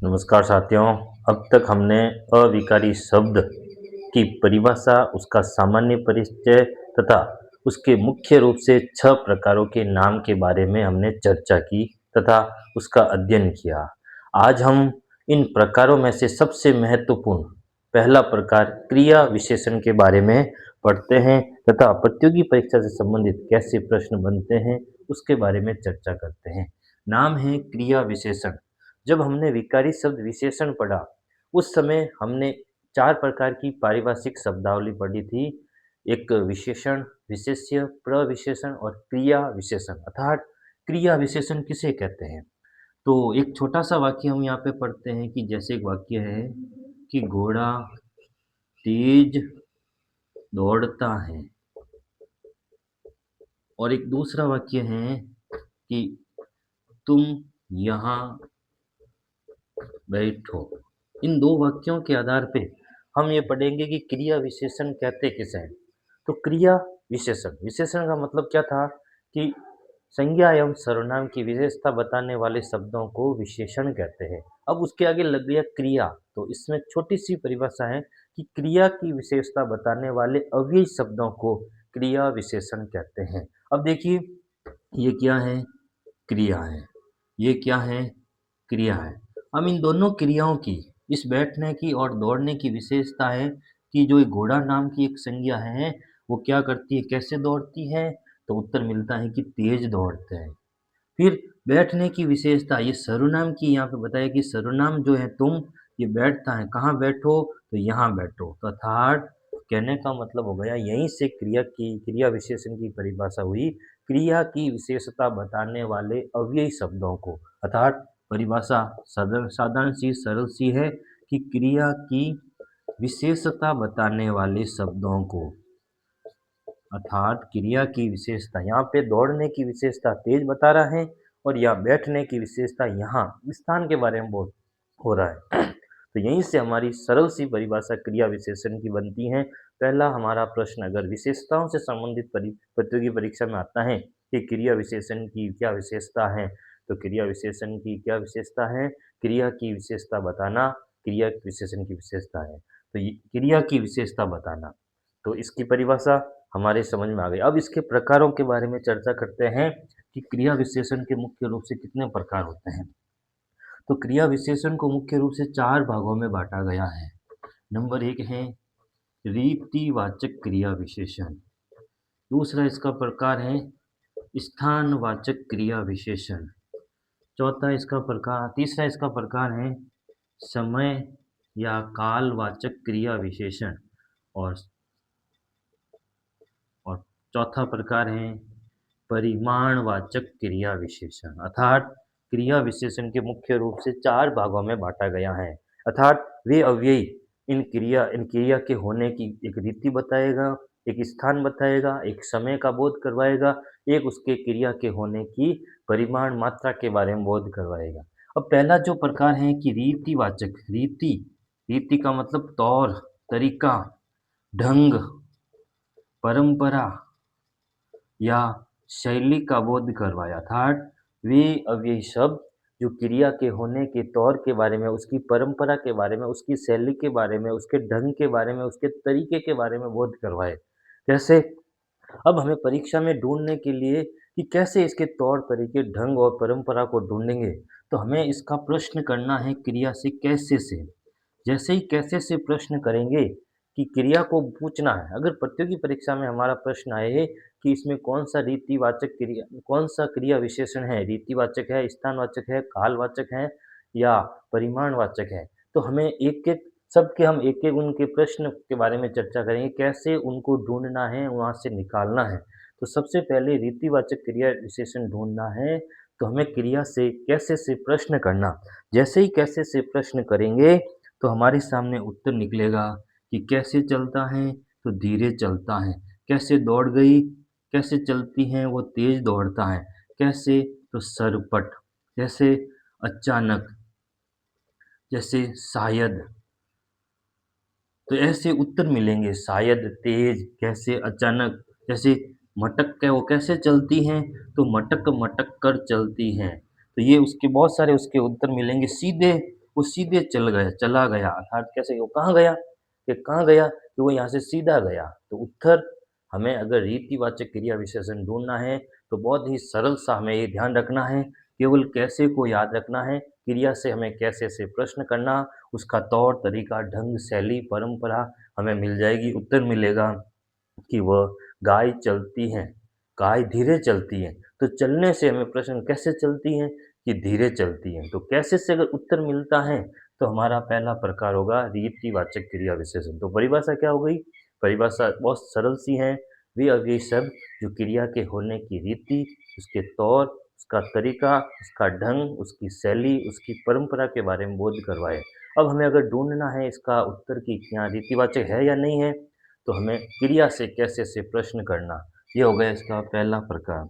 नमस्कार साथियों। अब तक हमने अविकारी शब्द की परिभाषा, उसका सामान्य परिचय तथा उसके मुख्य रूप से 6 प्रकारों के नाम के बारे में हमने चर्चा की तथा उसका अध्ययन किया। आज हम इन प्रकारों में से सबसे महत्वपूर्ण पहला प्रकार क्रिया विशेषण के बारे में पढ़ते हैं तथा प्रतियोगी परीक्षा से संबंधित कैसे प्रश्न बनते हैं उसके बारे में चर्चा करते हैं। नाम है क्रिया विशेषण। जब हमने विकारी शब्द विशेषण पढ़ा, उस समय हमने 4 प्रकार की पारिभाषिक शब्दावली पढ़ी थी। एक विशेषण, विशेष्य, प्रविशेषण और क्रिया विशेषण। अर्थात क्रिया विशेषण किसे कहते हैं? तो एक छोटा-सा वाक्य हम यहाँ पे पढ़ते हैं कि जैसे एक वाक्य है कि घोड़ा तेज दौड़ता है, और एक दूसरा वाक्य है कि तुम यहाँ बैठो। इन 2 वाक्यों के आधार पे हम ये पढ़ेंगे कि क्रिया विशेषण कहते किसे हैं। तो क्रिया विशेषण, विशेषण का मतलब क्या था कि संज्ञा एवं सर्वनाम की विशेषता बताने वाले शब्दों को विशेषण कहते हैं। अब उसके आगे लग गया क्रिया, तो इसमें छोटी-सी परिभाषा है कि क्रिया की विशेषता बताने वाले अव्ययी शब्दों को क्रिया विशेषण कहते हैं। अब देखिए, ये क्या है? क्रिया है। ये क्या है? क्रिया है। हम इन दोनों क्रियाओं की, इस बैठने की और दौड़ने की विशेषता है कि जो ये घोड़ा नाम की एक संज्ञा है, वो क्या करती है, कैसे दौड़ती है? तो उत्तर मिलता है कि तेज दौड़ते हैं। फिर बैठने की विशेषता, ये सर्वनाम की यहाँ पे बताया कि सर्वनाम जो है तुम, ये बैठता है, कहाँ बैठो? तो यहाँ बैठो। तो अर्थात कहने का मतलब हो गया, यहीं से क्रिया विशेषण की परिभाषा हुई, क्रिया की विशेषता बताने वाले अव्ययी शब्दों को। अर्थात परिभाषा साधारण सी सरल सी है कि क्रिया की विशेषता बताने वाले शब्दों को, अर्थात क्रिया की विशेषता, यहाँ पे दौड़ने की विशेषता तेज बता रहा है और यहाँ बैठने की विशेषता यहाँ स्थान के बारे में बोल हो रहा है। तो यहीं से हमारी सरल सी परिभाषा क्रिया विशेषण की बनती है। पहला हमारा प्रश्न अगर विशेषताओं से संबंधित प्रतियोगी परीक्षा में आता है कि क्रिया विशेषण की क्या विशेषता है, तो क्रिया विशेषण की क्या विशेषता है? क्रिया की विशेषता बताना क्रिया विशेषण की विशेषता है। तो ये क्रिया की विशेषता बताना, तो इसकी परिभाषा हमारे समझ में आ गई। अब इसके प्रकारों के बारे में चर्चा करते हैं कि क्रिया विशेषण के मुख्य रूप से कितने प्रकार होते हैं। तो क्रिया विशेषण को मुख्य रूप से 4 भागों में बांटा गया है। नंबर 1 है रीतिवाचक क्रिया विशेषण। दूसरा इसका प्रकार है स्थानवाचक क्रिया विशेषण। चौथा इसका प्रकार तीसरा इसका प्रकार है समय या कालवाचक क्रिया विशेषण। और और चौथा प्रकार है परिमाणवाचक क्रिया विशेषण। अर्थात क्रिया विशेषण के मुख्य रूप से 4 भागों में बांटा गया है। अर्थात वे अव्ययी इन क्रिया के होने की एक रीति बताएगा, एक स्थान बताएगा, एक समय का बोध करवाएगा, एक उसके क्रिया के होने की परिमाण मात्रा के बारे में बोध करवाएगा। अब पहला जो प्रकार है कि रीतिवाचक, रीति का मतलब तौर, तरीका, ढंग, परंपरा या शैली का बोध करवाया। अर्थात वे अव्ययी शब्द जो क्रिया के होने के तौर के बारे में, उसकी परंपरा के बारे में, उसकी शैली के बारे में, उसके ढंग के बारे में, उसके तरीके के बारे में बोध करवाए। जैसे अब हमें परीक्षा में ढूँढने के लिए कि कैसे इसके तौर तरीके, ढंग और परंपरा को ढूँढेंगे, तो हमें इसका प्रश्न करना है क्रिया से कैसे से। जैसे ही कैसे से प्रश्न करेंगे कि क्रिया को पूछना है। अगर प्रतियोगी परीक्षा में हमारा प्रश्न आए कि इसमें कौन सा क्रिया विशेषण है, रीतिवाचक है, स्थानवाचक है, कालवाचक है या परिमाणवाचक है, तो हमें हम एक-एक उनके प्रश्न के बारे में चर्चा करेंगे, कैसे उनको ढूँढना है, वहाँ से निकालना है। तो सबसे पहले रीतिवाचक क्रिया विशेषण ढूँढना है, तो हमें क्रिया से कैसे से प्रश्न करना। जैसे ही कैसे से प्रश्न करेंगे, तो हमारे सामने उत्तर निकलेगा कि कैसे चलता है, तो धीरे चलता है। कैसे दौड़ गई, कैसे चलती हैं, वो तेज दौड़ता है। कैसे, तो सरपट। जैसे अचानक, जैसे शायद। तो ऐसे उत्तर मिलेंगे, शायद, तेज, कैसे, अचानक। जैसे मटक है, वो कैसे चलती हैं, तो मटक मटक कर चलती हैं। तो ये उसके बहुत सारे उसके उत्तर मिलेंगे सीधे वो सीधे चला गया अर्थात कैसे वो कहाँ गया? ये कहाँ गया? कि वो यहाँ से सीधा गया। तो उत्तर हमें अगर रीतिवाचक क्रिया विशेषण ढूँढना है, तो बहुत ही सरल सा हमें ये ध्यान रखना है, केवल कैसे को याद रखना है, क्रिया से हमें कैसे से प्रश्न करना, उसका तौर तरीका, ढंग, शैली, परंपरा हमें मिल जाएगी। उत्तर मिलेगा कि वह गाय चलती हैं, गाय धीरे चलती हैं। तो चलने से हमें प्रश्न कैसे चलती हैं? कि धीरे चलती हैं। तो कैसे से अगर उत्तर मिलता है, तो हमारा पहला प्रकार होगा रीतिवाचक क्रिया विशेषण। तो परिभाषा क्या हो गई? परिभाषा बहुत सरल सी है, वे अव्ययी शब्द जो क्रिया के होने की रीति, उसके तौर, उसका तरीका, उसका ढंग, उसकी शैली, उसकी परंपरा के बारे में बोध करवाए। अब हमें अगर ढूँढना है इसका उत्तर कि क्या रीतिवाचक है या नहीं है, तो हमें क्रिया से कैसे से प्रश्न करना, ये हो गया इसका पहला प्रकार।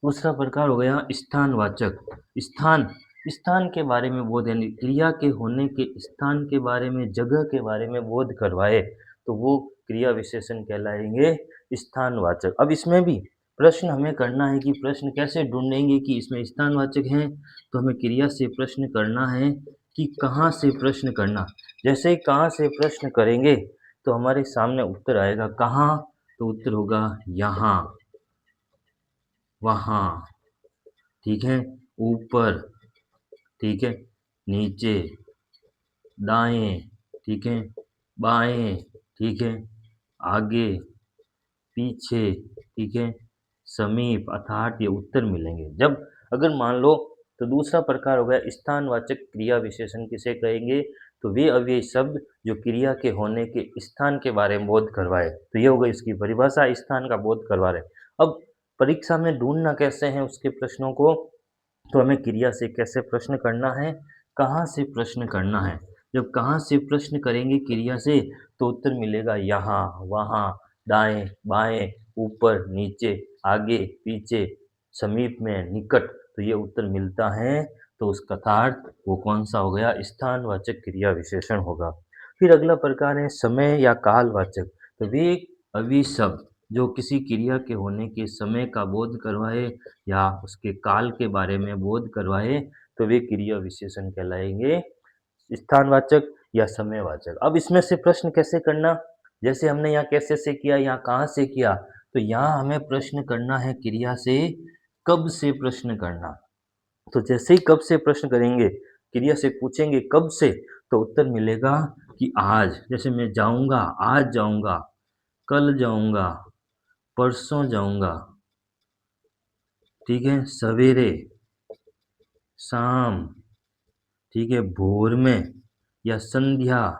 दूसरा प्रकार हो गया स्थानवाचक। स्थान, स्थान के बारे में बोध यानी क्रिया के होने के स्थान के बारे में, जगह के बारे में बोध करवाए, तो वो क्रिया विशेषण कहलाएंगे स्थानवाचक। अब इसमें भी प्रश्न हमें करना है कि प्रश्न कैसे ढूंढेंगे कि इसमें स्थानवाचक हैं, तो हमें क्रिया से प्रश्न करना है कि कहाँ से प्रश्न करना। जैसे ही कहाँ से प्रश्न करेंगे, तो हमारे सामने उत्तर आएगा कहाँ, तो उत्तर होगा यहाँ, वहाँ, ठीक है, ऊपर, ठीक है, नीचे, दाएँ, ठीक है, बाएँ, ठीक है, आगे, पीछे, ठीक है, समीप अर्थात ये उत्तर मिलेंगे। जब अगर मान लो, तो दूसरा प्रकार हो गया स्थानवाचक क्रिया विशेषण किसे कहेंगे? तो वे अव्ययी शब्द जो क्रिया के होने के स्थान के बारे में बोध करवाए। तो ये हो गई इसकी परिभाषा, स्थान का बोध करवा रहे। अब परीक्षा में ढूँढना कैसे है उसके प्रश्नों को? तो हमें क्रिया से कैसे प्रश्न करना है, कहाँ से प्रश्न करना है। जब कहाँ से प्रश्न करेंगे क्रिया से, तो उत्तर मिलेगा यहाँ, वहाँ, दाएँ, बाएँ, ऊपर, नीचे, आगे, पीछे, समीप में, निकट। तो ये उत्तर मिलता है, तो उसका अर्थात वो कौन-सा हो गया? स्थानवाचक क्रिया विशेषण होगा। फिर अगला प्रकार है समय या कालवाचक। तो वे अव्ययी शब्द जो किसी क्रिया के होने के समय का बोध करवाए या उसके काल के बारे में बोध करवाए, तो वे क्रिया विशेषण कहलाएँगे स्थानवाचक या समयवाचक। अब इसमें से प्रश्न कैसे करना? जैसे हमने यहाँ कैसे से किया, यहाँ कहाँ से किया, तो यहाँ हमें प्रश्न करना है क्रिया से कब से प्रश्न करना। तो जैसे ही कब से प्रश्न करेंगे, क्रिया से पूछेंगे कब से, तो उत्तर मिलेगा कि आज। जैसे मैं जाऊँगा, आज जाऊँगा, कल जाऊँगा, परसों जाऊँगा, ठीक है, सवेरे, शाम, ठीक है, भोर में या संध्या।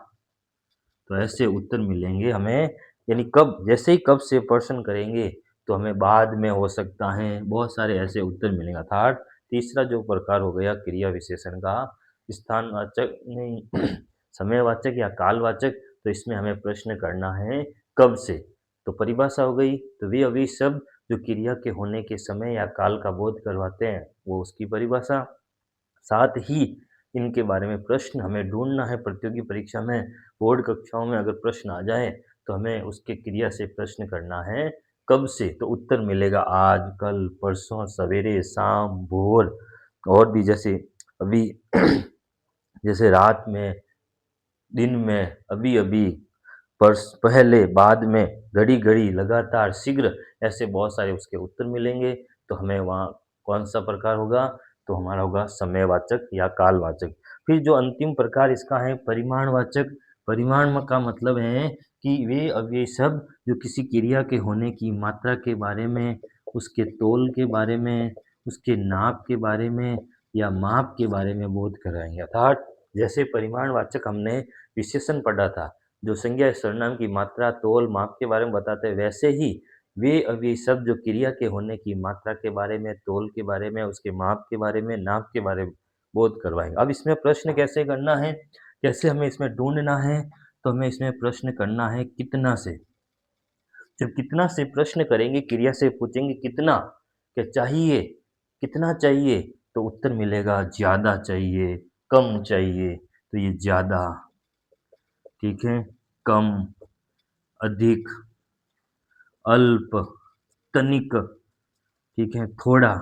तो ऐसे उत्तर मिलेंगे हमें, यानी कब, जैसे ही कब से प्रश्न करेंगे, तो हमें बाद में हो सकता है, बहुत सारे ऐसे उत्तर मिलेंगे। अर्थात तीसरा जो प्रकार हो गया क्रिया विशेषण का, स्थानवाचक नहीं समयवाचक या कालवाचक, तो इसमें हमें प्रश्न करना है कब से। तो परिभाषा हो गई, तो वे अभी शब्द जो क्रिया के होने के समय या काल का बोध करवाते हैं, वो उसकी परिभाषा। साथ ही इनके बारे में प्रश्न हमें ढूँढना है प्रतियोगी परीक्षा में, बोर्ड कक्षाओं में अगर प्रश्न आ जाए, तो हमें उसके क्रिया से प्रश्न करना है कब से, तो उत्तर मिलेगा आज, कल, परसों, सवेरे, शाम, भोर। और भी जैसे अभी जैसे रात में, दिन में, अभी-अभी, पहले, बाद में, घड़ी-घड़ी, लगातार, शीघ्र, ऐसे बहुत सारे उसके उत्तर मिलेंगे। तो हमें वहाँ कौन-सा प्रकार होगा? तो हमारा होगा समयवाचक या कालवाचक। फिर जो अंतिम प्रकार इसका है परिमाणवाचक। परिमाण का मतलब है कि वे अव्ययी शब्द जो किसी क्रिया के होने की मात्रा के बारे में, उसके तोल के बारे में, उसके नाप के बारे में या माप के बारे में बोध कराएँगे। अर्थात जैसे परिमाणवाचक हमने विशेषण पढ़ा था, जो संज्ञा या सर्वनाम की मात्रा, तोल, माप के बारे में बताते हैं, वैसे ही वे अव्ययी शब्द जो क्रिया के होने की मात्रा के बारे में, तोल के बारे में, उसके माप के बारे में, नाप के बारे में बोध करवाएँगे। अब इसमें प्रश्न कैसे करना है, कैसे हमें इसमें ढूँढना है, तो हमें इसमें प्रश्न करना है कितना से। जब कितना से प्रश्न करेंगे, क्रिया से पूछेंगे कितना, क्या चाहिए, कितना चाहिए, तो उत्तर मिलेगा ज़्यादा चाहिए, कम चाहिए। तो ये ज़्यादा, ठीक है, कम, अधिक, अल्प, तनिक, ठीक है, थोड़ा।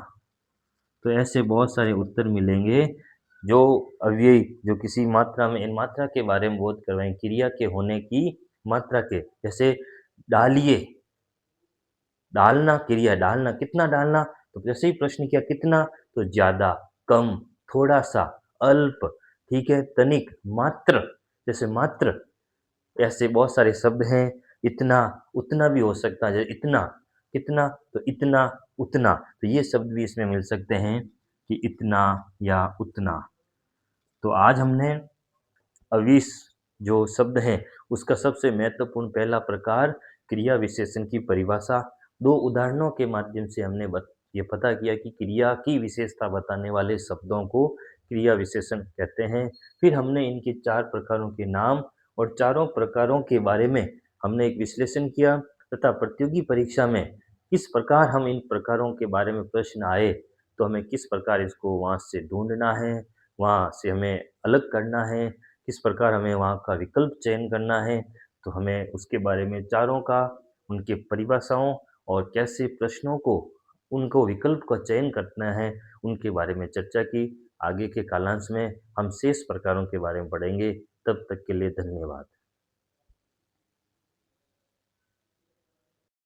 तो ऐसे बहुत सारे उत्तर मिलेंगे जो अव्ययी जो किसी मात्रा में इन मात्रा के बारे में बोध करवाएँ, क्रिया के होने की मात्रा के, जैसे डालिए, डालना क्रिया, डालना, कितना डालना? तो जैसे ही प्रश्न किया कितना? तो ज़्यादा, कम, थोड़ा-सा, अल्प, ठीक है? तनिक, मात्र, जैसे मात्र, ऐसे बहुत सारे शब्द हैं, इतना, उतना भी हो सकता है, जैसे इतना, कितना? तो इतना, उतना, तो ये शब्द भी इसमें मिल सकते हैं कि इतना या उतना। तो आज हमने अवीस जो शब्द है, उसका सबसे महत्वपूर्ण पहला प्रकार क्रिया विशेषण की परिभाषा, 2 उदाहरणों के माध्यम से हमने ये पता किया कि क्रिया की विशेषता बताने वाले शब्दों को क्रिया विशेषण कहते हैं। फिर हमने इनके 4 प्रकारों के नाम और चारों प्रकारों के बारे में हमने एक विश्लेषण किया तथा प्रतियोगी परीक्षा में किस प्रकार हम इन प्रकारों के बारे में प्रश्न आए, तो हमें किस प्रकार इसको वहाँ से ढूँढना है, वहाँ से हमें अलग करना है, किस प्रकार हमें वहाँ का विकल्प चयन करना है, तो हमें उसके बारे में चारों का, उनके परिभाषाओं और कैसे प्रश्नों को, उनको विकल्प का चयन करना है, उनके बारे में चर्चा की। आगे के कालांश में हम शेष प्रकारों के बारे में पढ़ेंगे। तब तक के लिए धन्यवाद।